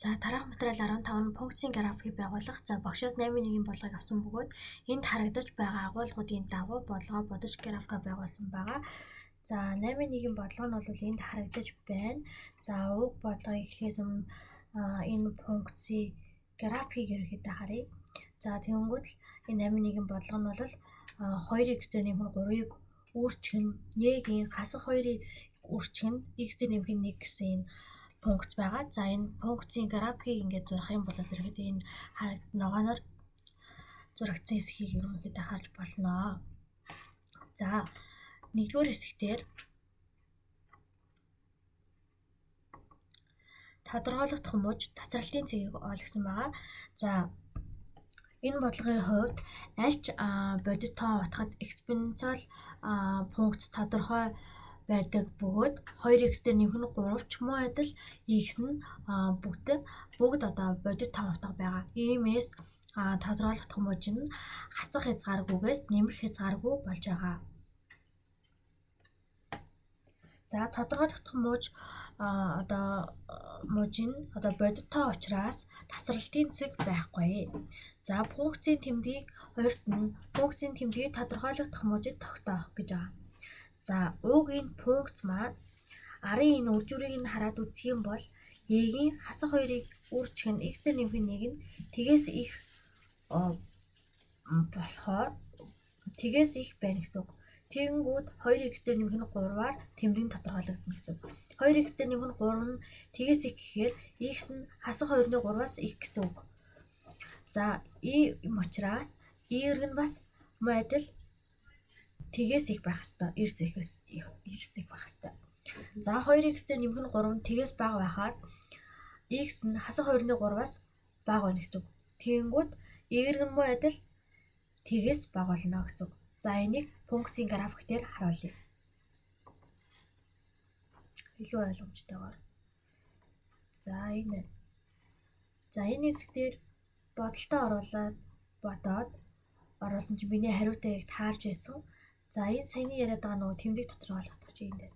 За дараах материал 15 нь функцийн графикийг байгуулах. За багшаас 8-1 бодлогыг авсан бөгөөд энд харагдаж байгаа агуулгуудын дагуу бодлогоо бодож графика байгуулсан байгаа. За 8-1 бодлого нь бол энд харагдаж байна. За уг бодлогыг эхлэхээс өмнө энэ функцийн графикийг ерөнхийдөө харъя. За тэгэнгүүт л энэ 8-1 бодлого нь бол 2x дээр нэмэх нь 3-ыг үүрчих нь нэг-ийн хасах 2-ыг үүрчих нь x дээр нэмэх нь 1 гэсэн энэ функц байгаа. За энэ функцийн графикийг ингээд зурах юм бол ерөнхийдөө энэ ногооноор зурагдсан хэсгийг ерөнхийдөө харж болно. За нэгдүгээр хэсэгтэр тодорхойлогдох мууж тасралтын цэгийг ойлгосон байгаа. За энэ бодлогын хувьд аль ч бодит тоон утгад экспоненциал функц тодорхой байдаг бөгөөд 2x дээр нэмэх нь 3 ч муу адил x нь бүгд одоо бодит тоон утга байгаа. Иймээс тодорхойлогдох мууж нь хасах хязгааргүйгээс нэмэх хязгааргүй болж байгаа. За тодорхойлогдох мууж мууж нь бодит тоо учраас тасралтын цэг байхгүй. За функцийн тэмдгийг хоёрт нь функцийн тэмдгийг тодорхойлогдох муужид тогтоох гэж байгаа. За уг энэ функц маань арын энэ үржүүрийг нь хараад үзэх юм бол a-ийн хасах 2-ыг үүрчих нь x дээр нэмэх нь 1 нь тэгээс их болохоор тэгээс их байна гэсэн үг. Тэгэнгүүт 2x дээр нэмэх нь 3-аар тэмдэг нь тодорхойлогдно гэсэн үг. 2x дээр нэмэх нь 3 нь тэгээс их гэхээр x нь хасах 2-ны 3-аас их гэсэн үг. За ийм учраас y нь бас муу адил тэгээс их байх ёстой. Эрс их байх ёстой. За 2x дээр нэмэх нь 3 нь тэгээс бага байхаар x нь хасах 2-ны 3-аас бага байна гэсэн үг. Тэгэнгүүт y нь муу адил тэгээс бага болно гэсэн үг. За энийг функцийн график дээр харуулъя. Илүү ойлгомжтойгоор. За энэ хэсэг дээр бодолтой бодоод оруулсан чинь миний хариутай яг таарж байсан. За энэ саяны яриад байгаа нөгөө тэмдэг тодорхойлогдох чинь энэ дээр.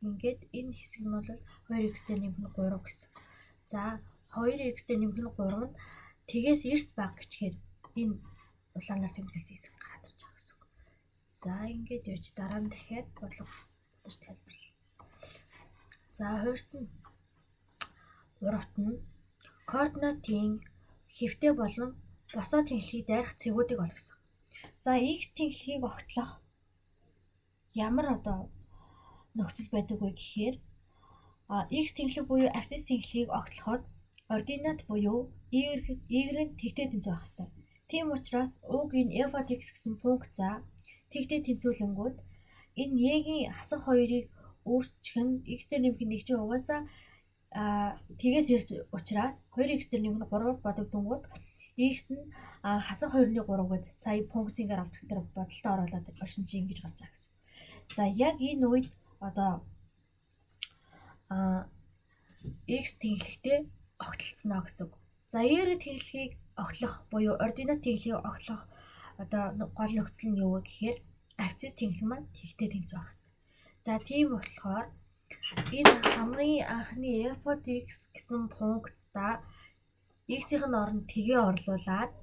Ингээд энэ хэсэг нь бол 2x дээр нэмэх нь 3 гэсэн. За 2x дээр нэмэх нь 3 нь тэгээс эрс баг гэчихээр энэ улаанаар тэмдэглэсэн хэсэг гараад ирж байгаа гэсэн үг. За ингээд явж дараа нь дахиад бодлого бодож тайлбарлая. За хоёрт нь гуравт нь координатын хэвтэй болон босоо тэнхлийг дайрах цэгүүдийг олгосон. За x тэнхлийг огтлох ямар нөхцөл байдаг вэ гэхээр x тэнхлэг буюу абсцисс тэнхлийг огтлоход ординат буюу y-ийн тэгтээ тэнцүү байх ёстой. Тийм учраас уг энэ f от x гэсэн функцаа тэгтээ тэнцүүлэнгүүд энэ y-ийн хасах 2-ыг өөрчлөх нь x дээр нэмэх нь 1 чинь угаасаа тэгээс эрс учраас 2x дээр нэмэх нь 3-аар бодогдонгууд x нь хасах 2-ны 3 гэдэг сая функцийн график дээр бодолтой оруулаад оршин чинь ингэж гарч байгаа гэсэн. За яг энэ үед x тэнхлэгтэй огтлцсноо гэсэн үг. За y тэнхлэгийг огтлох буюу ординат тэнхлэгийг огтлох гол нөхцөл нь юу вэ гэхээр абсцисс тэнхлэг маань тэгтээ тэнцүү байх хэрэгтэй. За тийм болохоор энэ хамгийн анхны f от x гэсэн функцдаа x-ийн оронд тгээ орлуулад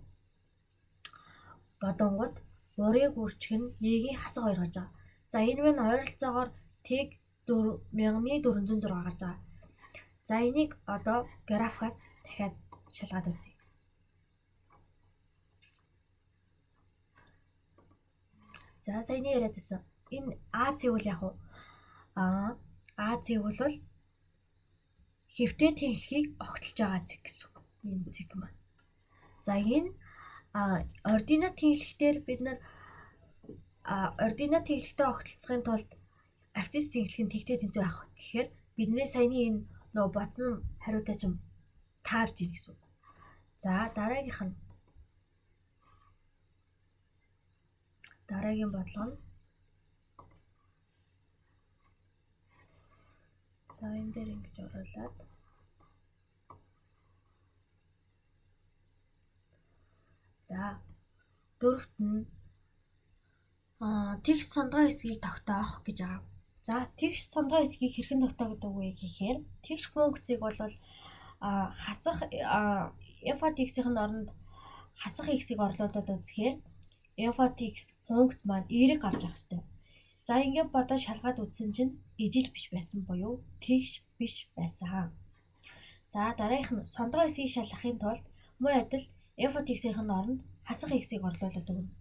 бодонгод 3-ыг үржих нь y-ийн хасах 2 гэж байгаа. За энэ маань ойролцоогоор тэг 1406 гарч байгаа. За энийг графикаас дахиад шалгаад үзье. За саяны яриад байсан. Энэ А цэг бол яг А цэг бол хэвтэй тэнхлэгийг огтлж байгаа цэг гэсэн үг. Энэ цэг маань. За энэ ординат тэнхлэгтэр бид нар ординат тэнхлэгтээ огтлцохын тулд абсцисс тэнхлэгийн тэгтээ тэнцүү авах гэхээр бидний саяны энэ нөгөө бодсон хариутай чинь таарж ийн гэсэн үг. За дараагийн бодлого нь за энэ дээр ингэж оруулаад за дөрөвт нь тэгш сондгой хэсгийг тогтоох гэж байгаа. За тэгш сондгой хэсгийг хэрхэн тогтоогддог вэ гэхээр тэгш функцийг бол хасах f(x)-ийн оронд хасах x-ийг орлуулад үзэхээр f(x) пункт маань эерэг гарч авах хэрэгтэй. За ингээд бодож шалгаад үзсэн чинь ижил биш байсан буюу тэгш биш байсан. За дараагийнх нь сондгоо хэсгийг шалгахын тулд муу адил f(x)-ийн оронд хасах x-ийг орлуулад өгнө.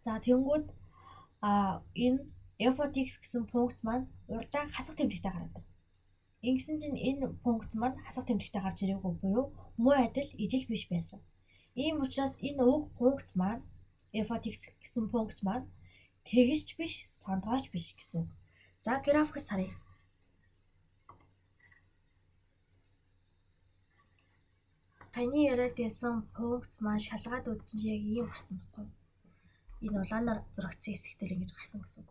За тэнгүүд энэ f(x) гэсэн пункт маань урдаа хасах тэмдэгтээ гараад байна. Ингэсэн чинь энэ пункт маань хасах тэмдэгтээ гарч ирээгүй буюу муу адил ижил биш байсан. Ийм учраас энэ уг пункт маань f(x) гэсэн пункт маань тэгж биш, сондгооч биш гэсэн үг. За графикс харъя. Таны яриад байсан пункт маань шалгаад үзсэн чинь яг ийм гарсан байхгүй юу? Энэ улаанаар зурагдсан хэсэгтэр ингэж гарсан гэсэн үг.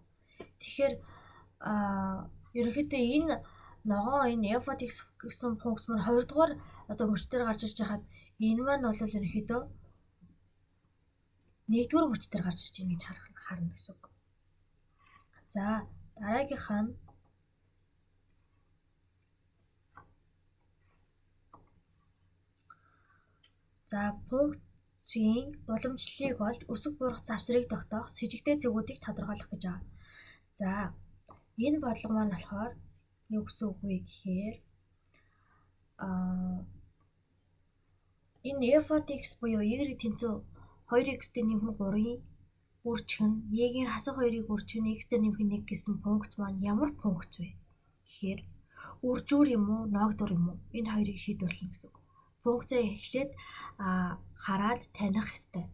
Тэгэхээр ерөнхийдөө энэ ногоон энэ f(x) гэсэн пункт маань 2 дугаар одоо мөчтөр гарч ирж байхад энэ маань бол ерөнхийдөө 1 дугаар мөчтөр гарч ирж байна гэж харна гэсэн үг. За дараагийнх нь пунктын уламжлалыг олж өсөх буурах завсрыг тогтоох с жигтэй цэгүүдийг тодорхойлох гэж байгаа. За энэ бодлого маань болохоор юу гэсэн үг вэ гэхээр энэ f(x) буюу y-ийг тэнцүү 2x-тэй нэмэх 3-ын үржих нь y-ийн хасах 2-ыг үржих нь x-тэй нэмэх 1 гэсэн пункт маань ямар пункт вэ гэхээр үржүүр юм уу, ноогдуур юм уу? Энэ хоёрыг шийдвэрлэнэ гэсэн үг. Пунктаа эхлээд хараад таних ёстой.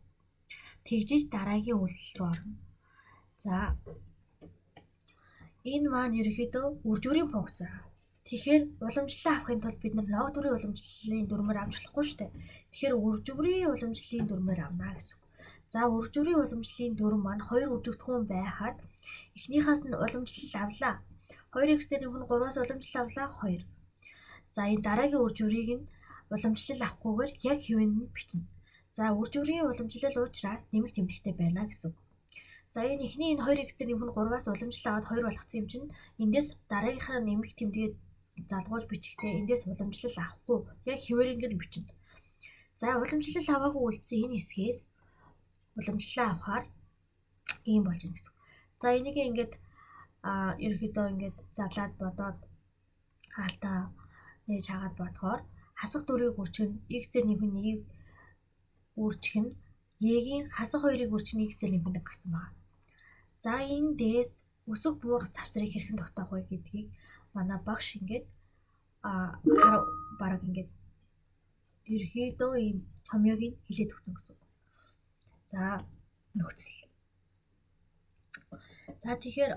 Тэгжиж дараагийн үйлдэл рүү орно. За энэ маань ерөнхийдөө үржүүрийн пункт байна. Тэгэхээр уламжлалаа авахын тулд бид ноогдуурын уламжлалын дүрмээр авч болохгүй шүү дээ. Тэгэхээр үржүүрийн уламжлалын дүрмээр авна гэсэн үг. За үржүүрийн уламжлалын дүрм маань 2 үржигдэхүүн байхад эхнийхээс нь уламжлал авлаа. 2x-тэй нэмэх нь 3-аас уламжлал авлаа 2. За энэ дараагийн үржүүрийг нь уламжлал авахгүйгээр яг хэвэнд нь бичнэ. За үржүүрийн уламжлал уучраас нэмэх тэмдэгтэй байна гэсэн үг. За энэ эхний энэ 2x-тэй нэмэх нь 3-аас уламжлал аваад 2 болгоцсон юм чинь эндээс дараагийнхаа нэмэх тэмдэгээ залгуулж бичихтэй эндээс уламжлал авахгүй яг хэвээрийнгээр бичнэ. За уламжлал аваагүй үлдсэн энэ хэсгээс уламжлалаа авахаар ийм болж байна гэсэн үг. За энийг ингээд ерөнхийдөө ингээд задлаад бодоод хаалтаа нээж хагаад бодохоор хасах 4-ийг үржих нь x-ээр нэмэх 1-ийг үржих нь y-ийн хасах 2-ыг үржих нь x-ээр нэмэх 1 гарсан байна. За энэ дээс өсөх буурах завсрыг хэрхэн тогтоох вэ гэдгийг манай багш ингээд бараг ингээд ерөнхийдөө ийм томьёог нь хэлээд өгсөн гэсэн үг. За нөхцөл. За тэгэхээр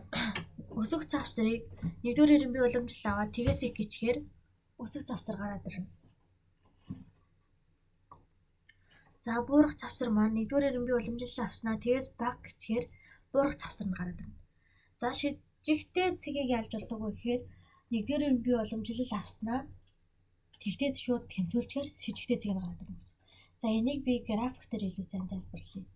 өсөх завсрыг 1-р ирэмбийн уламжлал аваад тэгээс их гिचгээр өсөх завсар гараад ирнэ. За буурах завсар маань 1-р ирэмбийн уламжлал авснаа тэгээс бага гिचгээр буурах завсар нь гараад ирнэ. За шижигтэй цэгийг ялж болдог вэ гэхээр 1-р ирэмбийн уламжлал авснаа тэгтээд шууд тэнцвэрчээр шижигтэй цэг нь гараад ирнэ гэсэн. За энийг би график дээр илүү сайн тайлбарлая.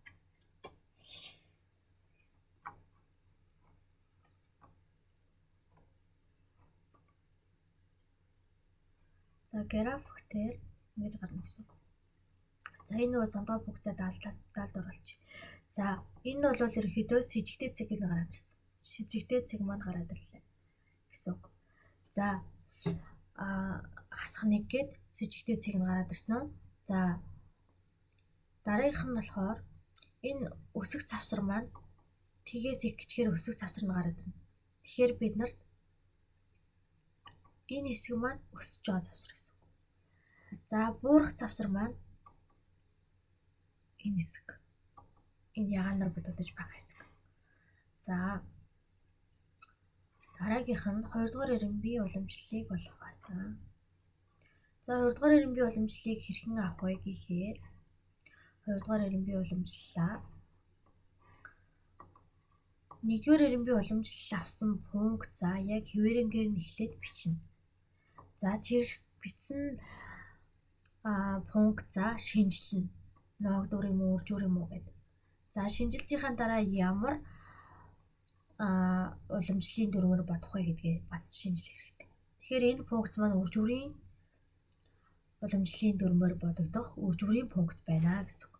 За график дээр ингэж гарна гэсэн. За энэ нөгөө сондгоо бүгцээ даалд оруулж. За энэ бол ерөнхийдөө шижигтэй цэг нь гараад ирсэн. Шижигтэй цэг маань гараад ирлээ гэсэн үг. За хасах 1 гээд шижигтэй цэг нь гараад ирсэн. За дараагийнх нь болохоор энэ өсөх завсар маань тгээс их гिचгээр өсөх завсар нь гараад ирнэ. Тэгэхээр бид нарт энэ хэсэг маань өсөж байгаа завсар гэсэн үг. За буурах завсар маань энэ хэсэг. Энэ ягаанаар будагдаж байгаа хэсэг. За дараагийнх нь 2 дугаар ирэмбийн уламжлалыг олох байсан. За 2 дугаар ирэмбийн уламжлалыг хэрхэн авах вэ гэхээр 2 дугаар ирэмбийн уламжлалаа 1-р ирэмбийн уламжлал авсан пункт за яг хэвээрэнгээр нь эхлээд бичнэ. За тэрс бичсэн пункт за шинжилнэ. Ноогдуур юм уу, үржүүр юм уу гэдэг. За шинжилтийнхаа дараа ямар уламжлалын дүрмээр бодох вэ гэдгээ бас шинжлэх хэрэгтэй. Тэгэхээр энэ функц маань үржүүрийн уламжлалын дүрмээр бодогдох үржүүрийн функц байна гэж үг.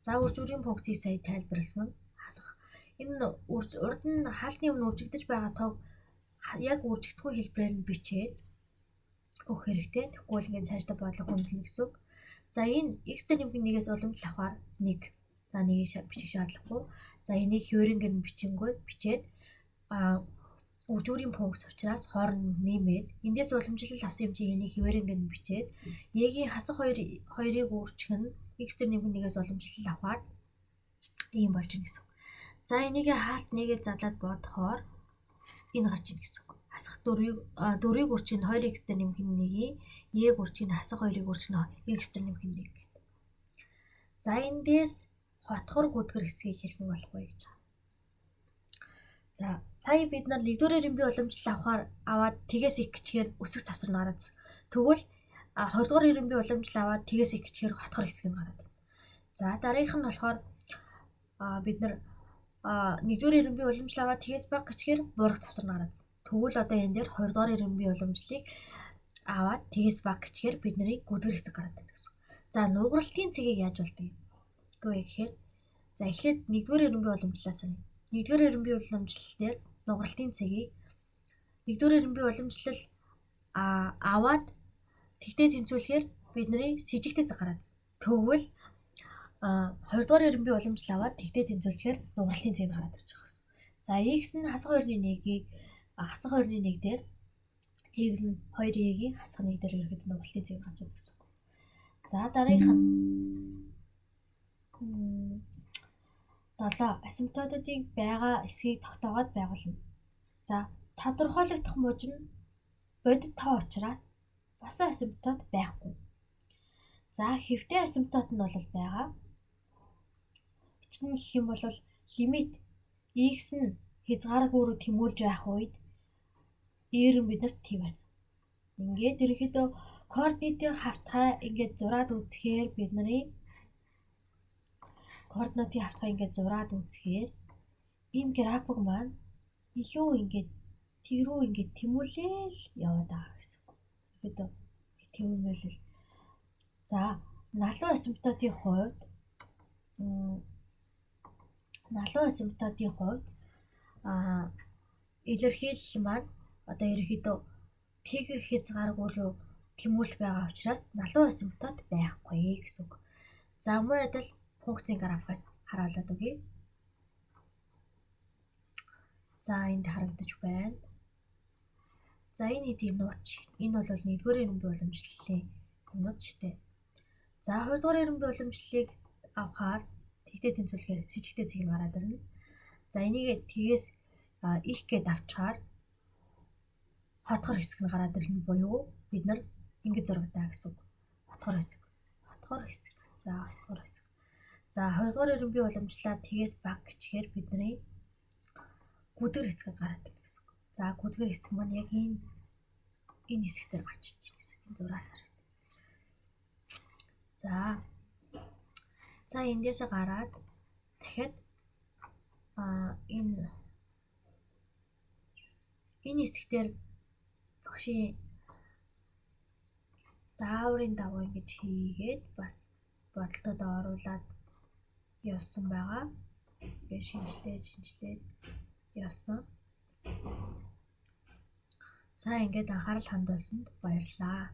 За үржүүрийн функцийг сая тайлбарласан хасах. Энэ урд нь хаалтны өмнө үржигдэж байгаа тог яг үржигдэхгүй хэлбэрээр нь бичээд өгөх хэрэгтэй. Тэгэхгүй бол ингээд цаашдаа бодлого хүндэх гэсэн үг. За энэ x дээр нэмэх нэгээс уламжлал авахаар 1. За нэгийг бичих шаардлагагүй. За энийг хивэрэнгээр нь бичээд үржүүрийн функц учраас хооронд нэмээд эндээс уламжлал авсан юм чинь энийг хивэрэнгээр нь бичээд y-ийн хасах хоёрыг өөрчлөх нь x дээр нэмэх нэгээс уламжлал авахаар ийм болж ийн гэсэн үг. За энийг хаалт нэгээд задлаад бодохоор энэ гарч ийн гэсэн үг. Хасах 4-ийг үржих нь 2x дээр нэмэх нь 1-ийн y-г үржих нь хасах 2-ыг үржих нь x дээр нэмэх нь 1 гэдэг. За эндээс хотгор гүдгэр хэсгийг хэрхэн болох вэ гэж байна. За сая бид нар 1-р эренбийн уламжлал аваад тгээс их гिचгээр өсөх завсар нь гараад. Тэгвэл 20-р эренбийн уламжлал аваад тгээс их гिचгээр хотгор хэсэг нь гараад. За дараагийнх нь болохоор бид нар 1-р эренбийн уламжлал аваад тгээс бага гिचгээр буурах завсар нь гараад. Тэгвэл одоо энэ дээр 2-р эренбийн уламжлалыг аваад тгээс бага гिचгээр бидний гүдгэр хэсэг гараад байна гэсэн. За нугаралтын цэгийг яаж болдгийг гэхээр за эхлээд 1-р эренбийн уламжлалаас 1-р эренбийн уламжлал дээр нугаралтын цэгийг 1-р эренбийн уламжлал аваад тэгтээ тэнцвүүлэхээр бидний с жигтэй цаг гараад. Тэгвэл 2-р эренбийн уламжлал аваад тэгтээ тэнцвүүлэхээр нугаралтын цэг гараад ирж байгаа гэсэн. За x нь хасах 2-1-ийг хасах 2-1 дээр y нь 2y-ийн хасах 1 дээр ирэхэд нугаралтын цэг гарч ирэх гэсэн. За дараагийнх нь 7 асимптотуудыг байгаа эсхийг тогтоогоод байгуулна. За тодорхойлогдох муж нь бодит тоо учраас босон асимптот байхгүй. За хэвтэй асимптот нь бол байгаа. Бичнэ гэх юм бол лимит x нь хязгааргүй рүү тэмүүлж байх үед y нь биднэрт t байсан. Ингээд ерөнхийдөө координатын хавтгай ингээд зураад үзэхээр бидний координатын хавтгай ингээд зураад үзэхээр энэ график маань илүү ингээд тэг рүү ингээд тэмүүлээл яваад байгаа гэсэн үг. Ерөнхийдөө тэмүүлэл. За налуу асимптотын хувьд илэрхийлэл маань одоо ерөнхийдөө тэг хязгааргүй рүү тэмүүлж байгаа учраас налуу асимптот байхгүй гэсэн үг. За мөн адил функцийн графикаас харуулад өгье. За энд харагдаж байна. За энэ хэдийн нууц. Энэ бол 1-р эренбийн уламжлалын нууц шүү дээ. За 2-р эренбийн уламжлалыг авахаар тэгтээ тэнцвүүлэхээр с жигтэй цэг нь гараад ирнэ. За энийг тгээс их гээд авчаар хотгор хэсэг нь гараад ирнэ буюу бид нар ингэж зурагдаа гэсэн үг. Хотгор хэсэг. За хотгор хэсэг. За 2-р эренбийн уламжлалаа тгээс бага гिचгээр бидний гүдгэр хэсэг гараад ирнэ гэсэн үг. За гүдгэр хэсэг маань яг энэ хэсэг дээр гарч ирж байна гэсэн. Энэ зураас харагдана. За эндээс гараад дахиад энэ хэсгээр багшийн зааврын дагуу ингэж хийгээд бас бодолтуудаа оруулаад явсан байгаа. Ингээд шинжилээд явсан. За ингээд анхаарал хандуулсанд баярлалаа.